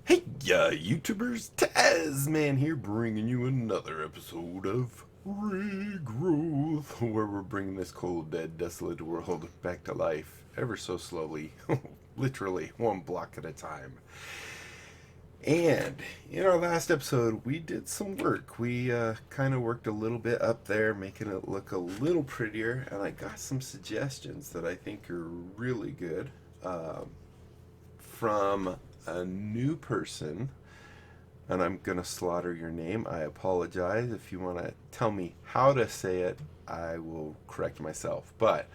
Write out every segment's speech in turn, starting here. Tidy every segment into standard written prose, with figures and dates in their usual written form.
Hey, YouTubers, Tazman here, bringing you another episode of Regrowth, where we're bringing this cold, dead, desolate world back to life ever so slowly, literally one block at a time. And in our last episode, we did some work. We kind of worked a little bit up there, making it look a little prettier, and I got some suggestions that I think are really good from a new person, and I'm gonna slaughter your name. I apologize. If you want to tell me how to say it, I will correct myself. But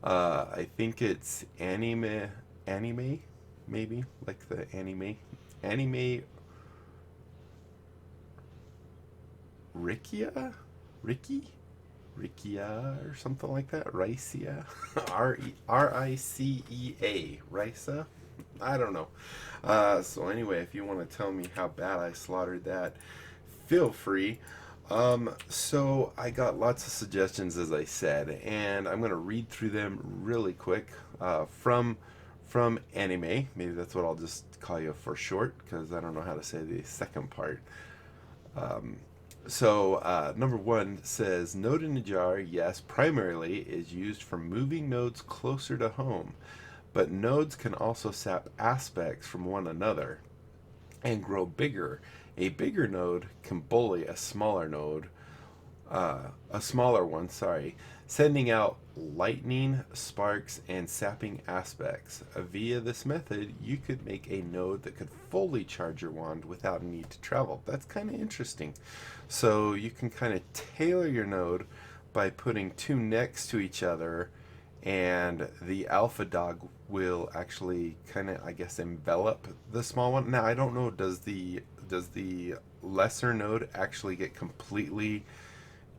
I think it's anime, maybe like the anime Rikia, Rikia or something like that. Ricea, Ricea, Risa. I don't know. So anyway, if you want to tell me how bad I slaughtered that, feel free. So I got lots of suggestions, as I said, and I'm gonna read through them really quick. From anime, maybe that's what I'll just call you for short, because I don't know how to say the second part. Number one says, node in a jar, yes, primarily is used for moving nodes closer to home, but nodes can also sap aspects from one another and grow bigger. A bigger node can bully a smaller one, sorry, sending out lightning, sparks, and sapping aspects. Via this method, you could make a node that could fully charge your wand without a need to travel. That's kind of interesting. So you can kind of tailor your node by putting two next to each other, and the alpha dog will actually kind of, I guess, envelop the small one. Now I don't know, does the lesser node actually get completely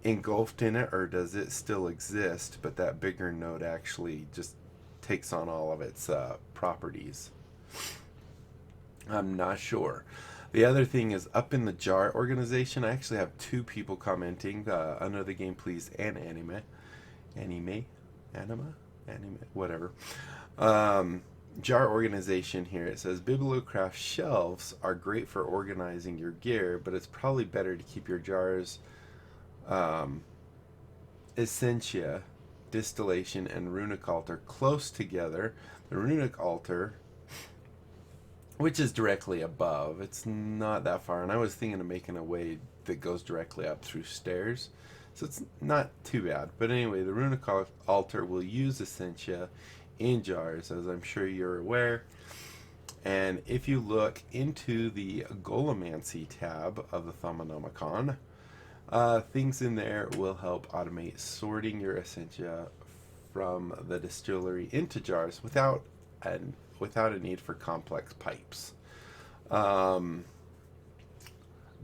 engulfed in it, or does it still exist, but that bigger node actually just takes on all of its properties? I'm not sure. The other thing is, up in the jar organization, I actually have two people commenting, under the game please, and anime whatever. Jar organization here. It says bibliocraft shelves are great for organizing your gear, but it's probably better to keep your jars essentia, distillation, and runic altar close together. The runic altar, which is directly above, it's not that far, and I was thinking of making a way that goes directly up through stairs, so it's not too bad. But anyway, the runic altar will use essentia in jars, as I'm sure you're aware. And if you look into the Golomancy tab of the Thaumonomicon, things in there will help automate sorting your essentia from the distillery into jars without a need for complex pipes.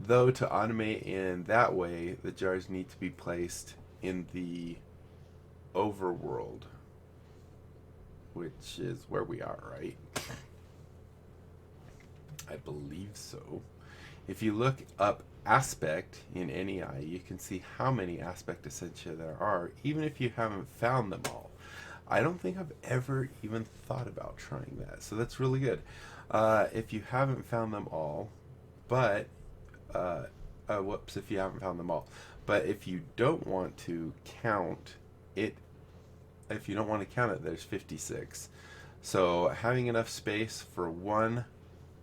Though to automate in that way, the jars need to be placed in the overworld, which is where we are, right? I believe so. If you look up aspect in NEI, you can see how many aspect essentia there are, even if you haven't found them all. I don't think I've ever even thought about trying that, so that's really good. If you haven't found them all, but if you haven't found them all, but if you don't want to count it, there's 56. So having enough space for one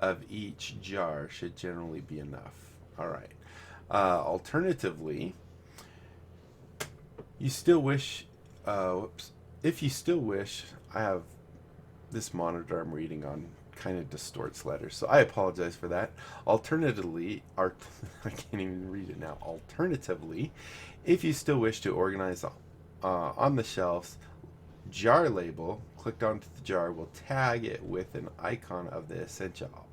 of each jar should generally be enough. All right. Alternatively, you still wish. If you still wish, I have this monitor I'm reading on kind of distorts letters, so I apologize for that. Alternatively, I can't even read it now. Alternatively, if you still wish to organize on the shelves, jar label clicked onto the jar will tag it with an icon of the essential.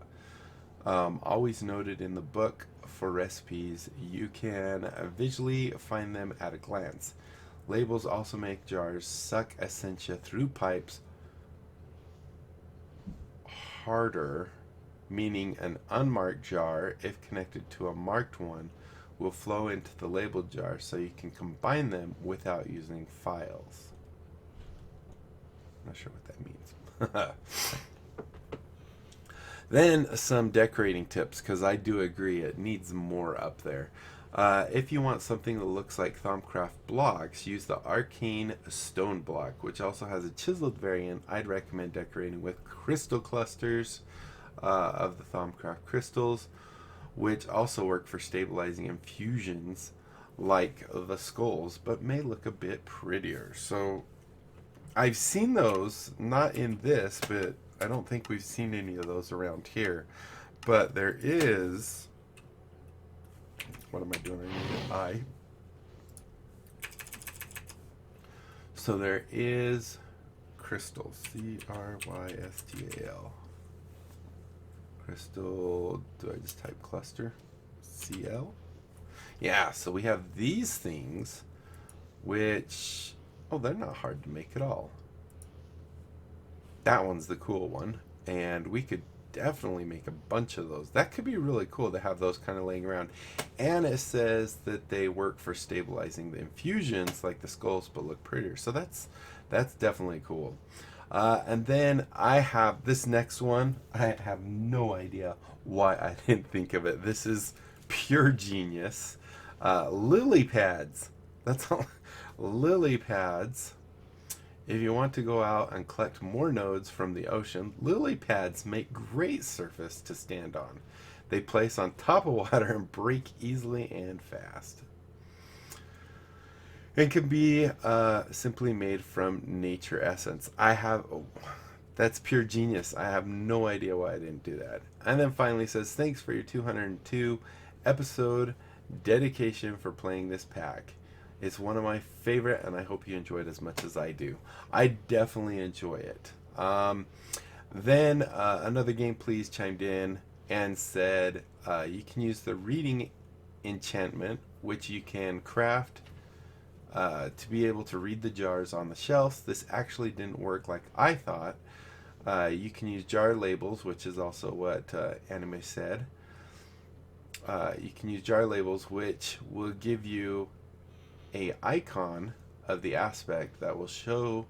Always noted in the book for recipes, you can visually find them at a glance. Labels also make jars suck essentia through pipes harder, meaning an unmarked jar, if connected to a marked one, will flow into the labeled jar, so you can combine them without using files. I'm not sure what that means. Then some decorating tips, because I do agree it needs more up there. If you want something that looks like Thaumcraft blocks, use the Arcane Stone block, which also has a chiseled variant. I'd recommend decorating with crystal clusters of the Thaumcraft crystals, which also work for stabilizing infusions like the skulls, but may look a bit prettier. So I've seen those, not in this, but I don't think we've seen any of those around here. But there is... What am I doing? I need an I. So there is crystal. Crystal. Crystal. Do I just type cluster? CL? Yeah, so we have these things, which... Oh, they're not hard to make at all. That one's the cool one. And we could definitely make a bunch of those. That could be really cool to have those kind of laying around. And it says that they work for stabilizing the infusions like the skulls, but look prettier. So that's definitely cool. And then I have this next one. I have no idea why I didn't think of it. This is pure genius. Lily pads. That's all. Lily pads. If you want to go out and collect more nodes from the ocean, lily pads make great surface to stand on. They place on top of water and break easily and fast. And can be simply made from nature essence. That's pure genius. I have no idea why I didn't do that. And then finally says, thanks for your 202 episode dedication for playing this pack. It's one of my favorite, and I hope you enjoy it as much as I do. I definitely enjoy it. Then another game please chimed in and said you can use the reading enchantment, which you can craft to be able to read the jars on the shelves. This actually didn't work like I thought. You can use jar labels, which is also what Anime said. You can use jar labels, which will give you a icon of the aspect that will show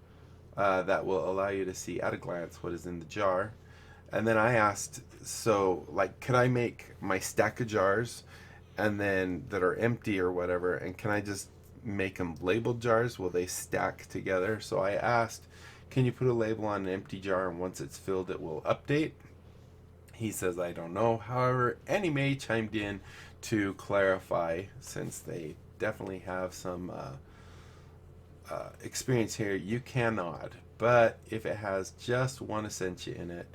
that will allow you to see at a glance what is in the jar. And then I asked, so like, could I make my stack of jars and then that are empty or whatever, and can I just make them labeled jars? Will they stack together? So I asked, can you put a label on an empty jar and once it's filled it will update? He says I don't know. However, Anime chimed in to clarify, since they definitely have some experience here. You cannot, but if it has just one essentia in it,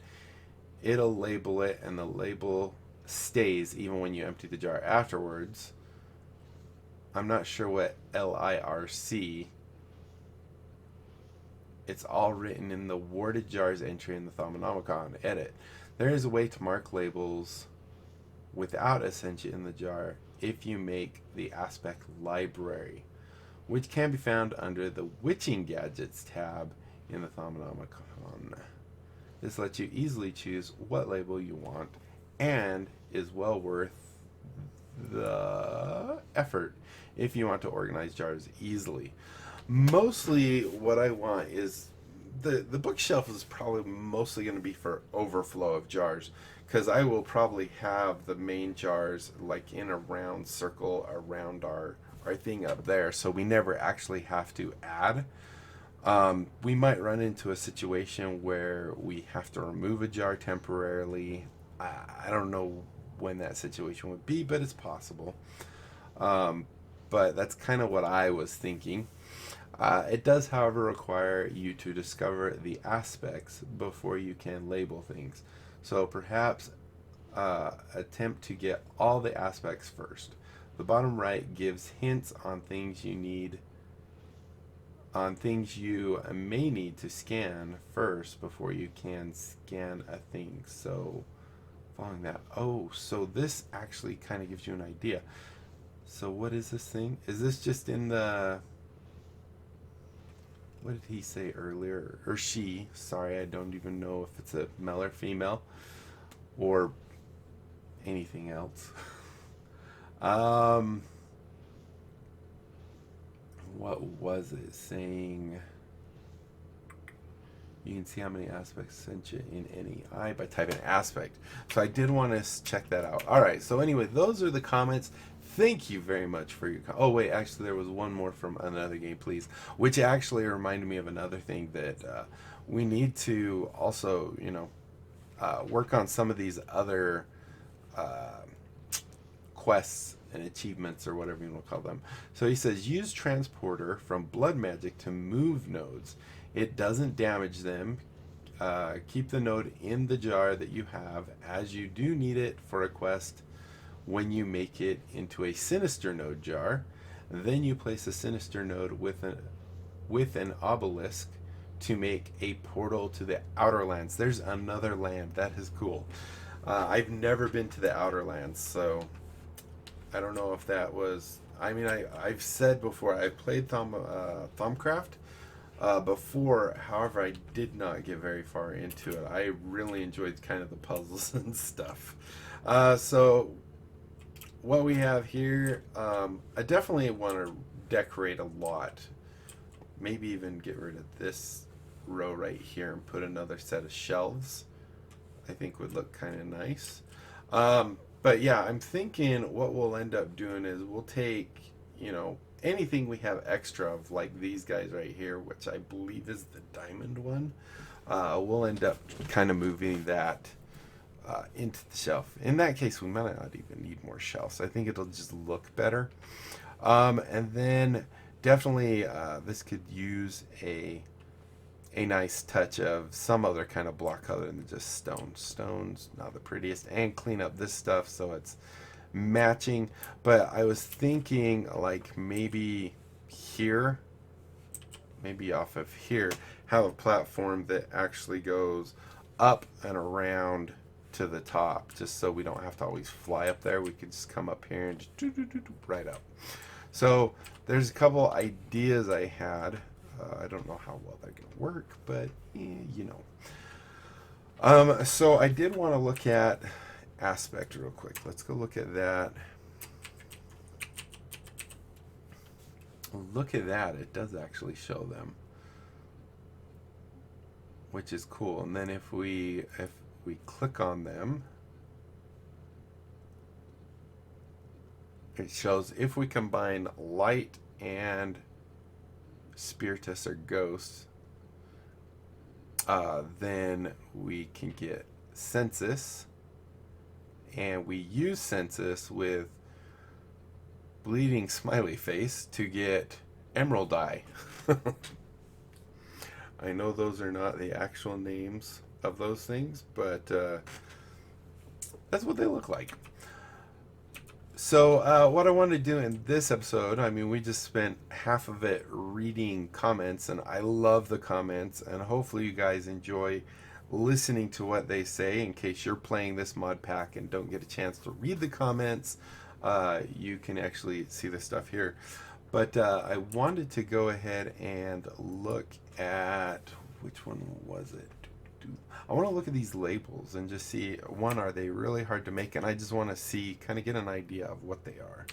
it'll label it, and the label stays even when you empty the jar afterwards. I'm not sure what LIRC. It's all written in the warded jars entry in the Thaumonomicon edit. There is a way to mark labels without essentia in the jar if you make the aspect library, which can be found under the Witching Gadgets tab in the Thaumonomicon. This lets you easily choose what label you want and is well worth the effort if you want to organize jars easily. Mostly what I want is the bookshelf is probably mostly going to be for overflow of jars, because I will probably have the main jars like in a round circle around our thing up there, so we never actually have to add. We might run into a situation where we have to remove a jar temporarily. I don't know when that situation would be, but it's possible. But that's kind of what I was thinking. It does, however, require you to discover the aspects before you can label things. So perhaps attempt to get all the aspects first. The bottom right gives hints on things you may need to scan first before you can scan a thing. So following that, so this actually kind of gives you an idea. So what is this thing? Is this just in the... What did he say earlier? Or she. Sorry, I don't even know if it's a male or female. Or anything else. What was it saying? You can see how many aspects sent you in any eye by typing aspect. So I did want to check that out. All right. So anyway, those are the comments. Thank you very much for your. Oh wait, actually there was one more from another game, please, which actually reminded me of another thing that we need to also, work on some of these other quests and achievements or whatever you want to call them. So he says use transporter from blood magic to move nodes. It doesn't damage them. Keep the node in the jar that you have as you do need it for a quest. When you make it into a sinister node jar, then you place a sinister node with an obelisk to make a portal to the outer lands. There's another land. That is cool. I've never been to the outer lands, so I don't know if that was. I mean, I've said before I've played Thaumcraft before. However, I did not get very far into it. I really enjoyed kind of the puzzles and stuff. So what we have here, I definitely want to decorate a lot. Maybe even get rid of this row right here and put another set of shelves. I think would look kind of nice. But yeah, I'm thinking what we'll end up doing is we'll take, anything we have extra of, like these guys right here, which I believe is the diamond one. We'll end up kind of moving that into the shelf. In that case, we might not even need more shelves. I think it'll just look better. And then definitely this could use a nice touch of some other kind of block other than just stone. Stone's not the prettiest, and clean up this stuff so it's matching. But I was thinking like maybe here, maybe off of here, have a platform that actually goes up and around to the top, just so we don't have to always fly up there. We could just come up here and just right up. So there's a couple ideas I had. I don't know how well they're going to work, but so I did want to look at aspect real quick. Let's go look at that. Look at that. It does actually show them, which is cool. And then if we click on them, it shows if we combine light and spiritus or ghost, then we can get census, and we use census with bleeding smiley face to get emerald eye. I know those are not the actual names of those things, but that's what they look like. So what I want to do in this episode, I mean, we just spent half of it reading comments, and I love the comments, and hopefully you guys enjoy listening to what they say. In case you're playing this mod pack and don't get a chance to read the comments, you can actually see the stuff here. But I wanted to go ahead and look at, which one was it? I want to look at these labels and just see, one, are they really hard to make? And I just want to see, kind of get an idea of what they are.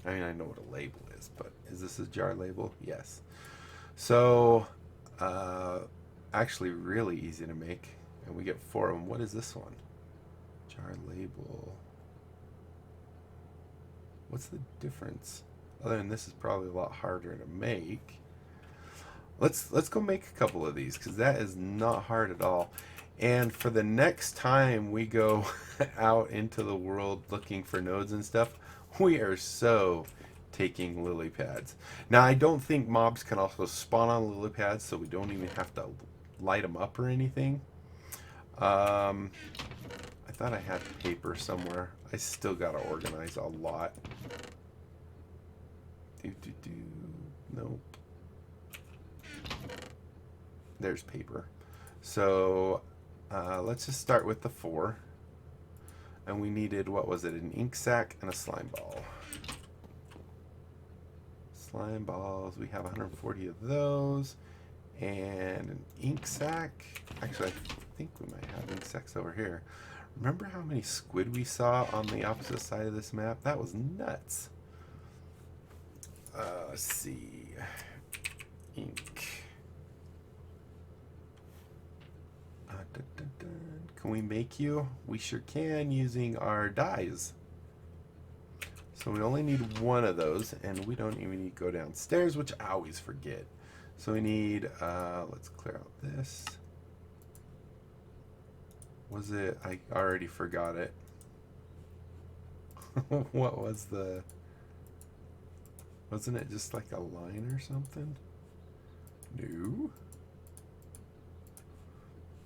I mean, I know what a label is, but is this a jar label? Yes. So, actually really easy to make. And we get 4 of them. What is this one? Jar label. What's the difference? Other than this is probably a lot harder to make. Let's go make a couple of these, because that is not hard at all. And for the next time we go out into the world looking for nodes and stuff, we are so taking lily pads. Now, I don't think mobs can also spawn on lily pads, so we don't even have to light them up or anything. I thought I had paper somewhere. I still got to organize a lot. Nope. There's paper. So let's just start with the 4. And we needed, what was it, an ink sac and a slime ball. Slime balls, we have 140 of those. And an ink sac. Actually, I think we might have ink sacs over here. Remember how many squid we saw on the opposite side of this map? That was nuts. Let's see. Ink. Can we make you? We sure can using our dyes. So we only need one of those, and we don't even need to go downstairs, which I always forget. So we need, let's clear out this. Was it, I already forgot it. What was the, wasn't it just like a line or something? No.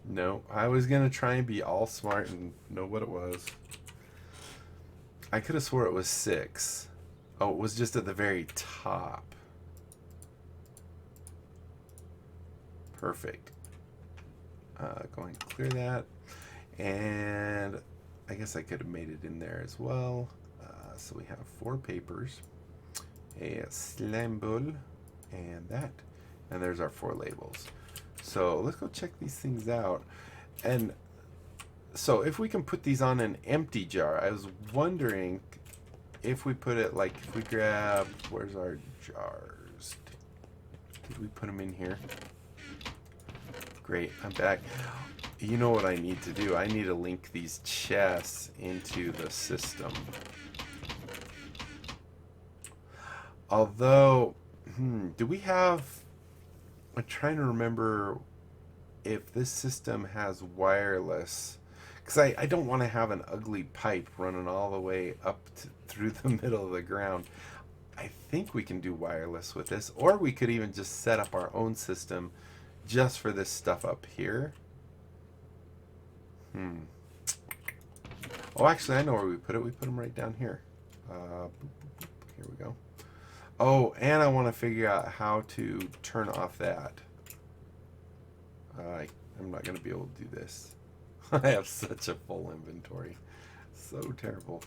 No, I was gonna try and be all smart and know what it was. I could have swore it was 6. Oh, it was just at the very top. Perfect. Go and clear that. And I guess I could have made it in there as well. So we have 4 papers, a slime bowl, and that. And there's our 4 labels. So let's go check these things out. And so if we can put these on an empty jar, I was wondering if we put it like, if we grab, where's our jars? Did we put them in here? Great, I'm back. You know what I need to do? I need to link these chests into the system. Although, do we have, I'm trying to remember if this system has wireless, because I don't want to have an ugly pipe running all the way up through the middle of the ground. I think we can do wireless with this, or we could even just set up our own system just for this stuff up here. Oh, actually, I know where we put it. We put them right down here. Here we go. Oh, and I want to figure out how to turn off that. I'm not going to be able to do this. I have such a full inventory. So terrible.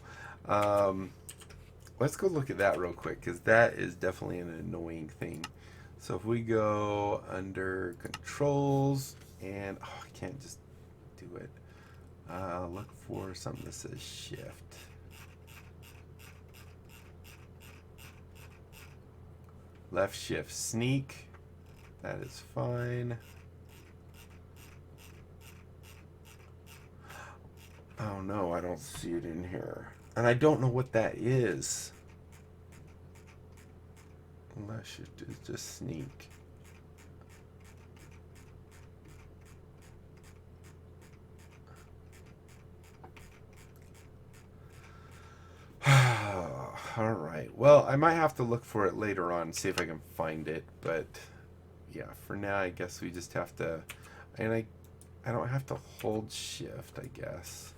Let's go look at that real quick, because that is definitely an annoying thing. So if we go under controls, and oh, I can't just do it. Look for something that says shift. Left shift sneak. That is fine. Oh no, I don't see it in here. And I don't know what that is. Left shift is just sneak. All right. Well, I might have to look for it later on, see if I can find it. But yeah, for now, I guess we just have to. And I don't have to hold shift, I guess.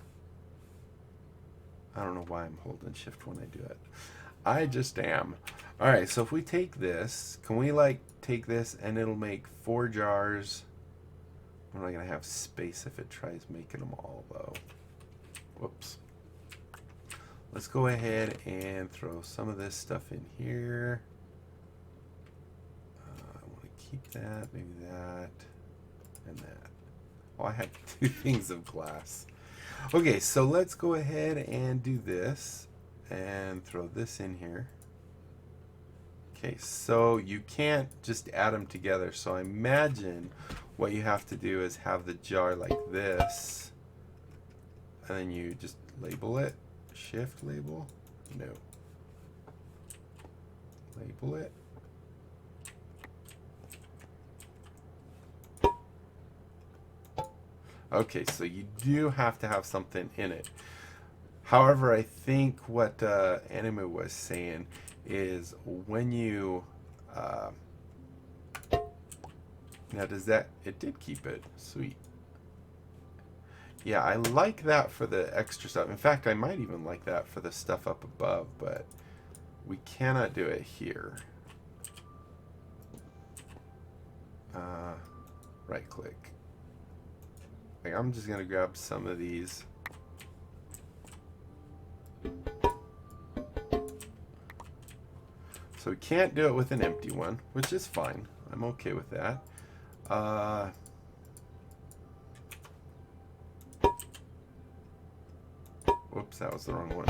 I don't know why I'm holding shift when I do it. I just am. All right. So if we take this, can we like take this and it'll make 4 jars? I'm not gonna have space if it tries making them all though. Whoops. Let's go ahead and throw some of this stuff in here. I want to keep that, maybe that, and that. Oh, I have 2 things of glass. Okay, so let's go ahead and do this and throw this in here. Okay, so you can't just add them together. So I imagine what you have to do is have the jar like this, and then you just label it. Shift label? No. Label it. Okay, so you do have to have something in it. However, I think what Anime was saying is when you now does that, it did keep it. Sweet. Yeah, I like that for the extra stuff. In fact, I might even like that for the stuff up above, but we cannot do it here. Right click. Like, I'm just gonna grab some of these. So we can't do it with an empty one, which is fine. I'm okay with that. Whoops, that was the wrong one.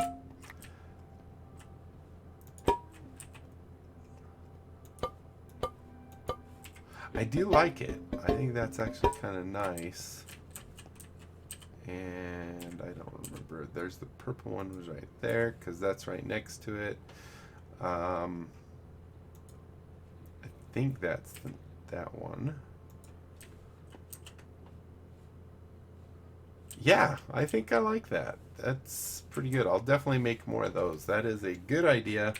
I do like it. I think that's actually kind of nice. And I don't remember. There's the purple one was right there because that's right next to it. I think that's that one. Yeah, I think I like that. That's pretty good. I'll definitely make more of those. That is a good idea.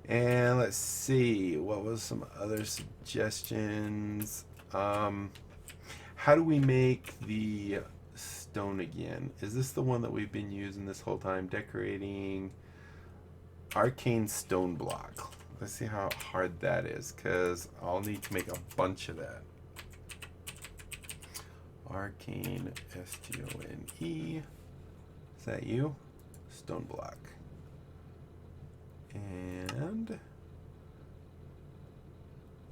And let's see, what was some other suggestions? How do we make the stone again? Is this the one that we've been using this whole time? Decorating arcane stone block. Let's see how hard that is, because I'll need to make a bunch of that. Arcane S01E. Is that you? Stone block. And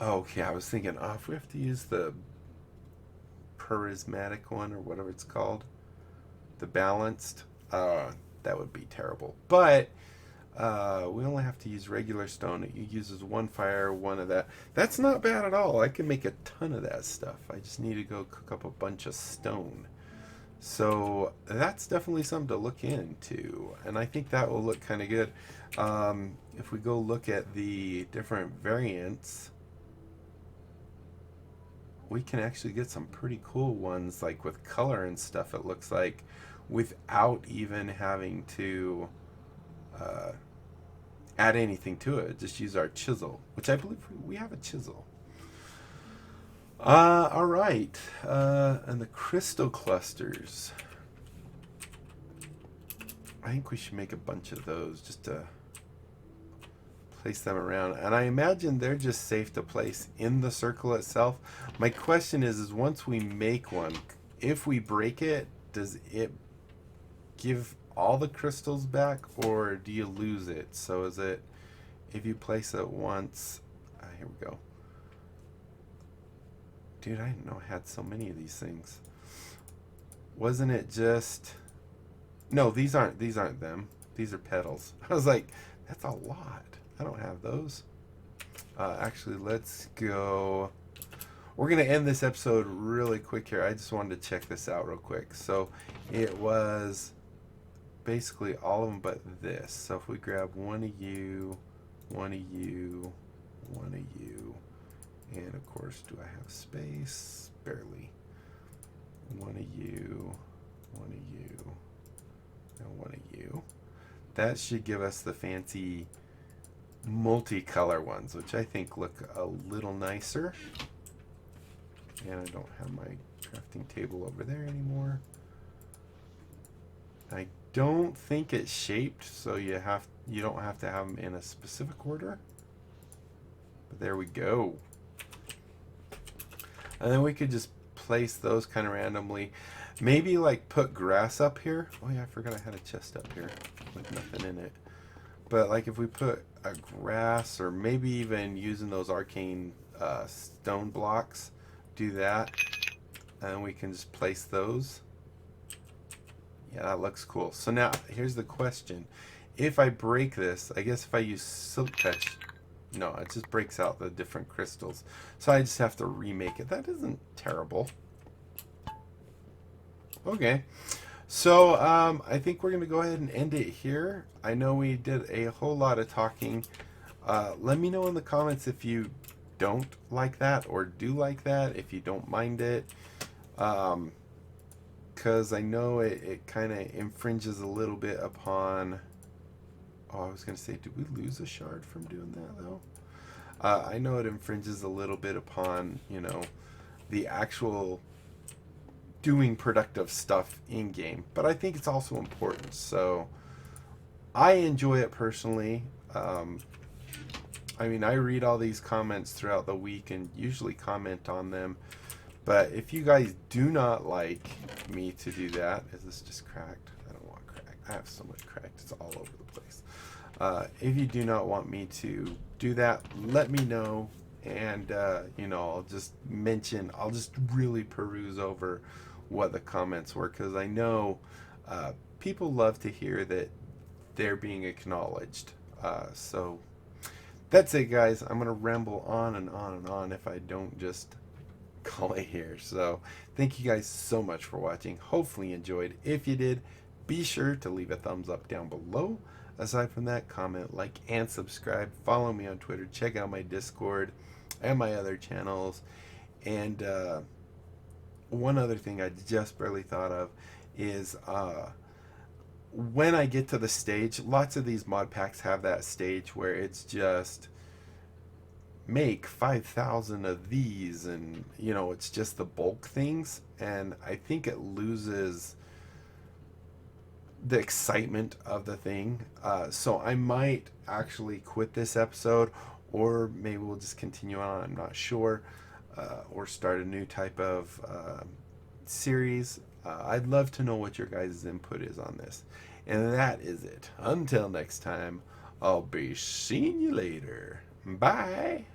okay, I was thinking, if we have to use the charismatic one or whatever it's called, the balanced, that would be terrible. But we only have to use regular stone. It uses one fire, one of that. That's not bad at all. I can make a ton of that stuff. I just need to go cook up a bunch of stone. So that's definitely something to look into, and I think that will look kind of good. If we go look at the different variants, we can actually get some pretty cool ones, like with color and stuff, it looks like, without even having to add anything to it. Just use our chisel, which I believe we have a chisel. All right, and the crystal clusters. I think we should make a bunch of those just to place them around. And I imagine they're just safe to place in the circle itself. My question is once we make one, if we break it, does it give all the crystals back, or do you lose it? So is it, if you place it once, here we go. Dude, I didn't know I had so many of these things. Wasn't it just... No, these aren't them. These are petals. I was like, that's a lot. I don't have those. Actually, let's go... We're going to end this episode really quick here. I just wanted to check this out real quick. So it was basically all of them but this. So if we grab one of you, one of you, one of you, and of course, do I have space? Barely. One of you, one of you, and one of you. That should give us the fancy multicolor ones, which I think look a little nicer. And I don't have my crafting table over there anymore. I don't think it's shaped, so you don't have to have them in a specific order. But there we go. And then we could just place those kind of randomly. Maybe like put grass up here. Oh yeah, I forgot I had a chest up here with nothing in it. But like if we put a grass, or maybe even using those arcane stone blocks, do that. And we can just place those. Yeah, that looks cool. So now here's the question. If I break this, I guess if I use silk touch, no, it just breaks out the different crystals. So I just have to remake it. That isn't terrible. Okay. So I think we're going to go ahead and end it here. I know we did a whole lot of talking. Let me know in the comments if you don't like that or do like that, if you don't mind it. Because I know it kind of infringes a little bit upon... Oh, I was going to say, did we lose a shard from doing that, though? I know it infringes a little bit upon, you know, the actual doing productive stuff in-game. But I think it's also important. So, I enjoy it personally. I mean, I read all these comments throughout the week and usually comment on them. But if you guys do not like me to do that... Is this just cracked? I don't want cracked. I have so much cracked. It's all over the place. If you do not want me to do that, let me know, and you know, I'll just really peruse over what the comments were, because I know people love to hear that they're being acknowledged. So that's it, guys. I'm gonna ramble on and on and on if I don't just call it here. So thank you guys so much for watching. Hopefully you enjoyed. If you did, be sure to leave a thumbs up down below. Aside from that, comment, like, and subscribe. Follow me on Twitter. Check out my Discord and my other channels. And one other thing I just barely thought of is when I get to the stage, lots of these mod packs have that stage where it's just make 5,000 of these, and you know, it's just the bulk things, and I think it loses the excitement of the thing. So I might actually quit this episode, or maybe we'll just continue on, I'm not sure, or start a new type of series. I'd love to know what your guys' input is on this. And that is it. Until next time, I'll be seeing you later. Bye.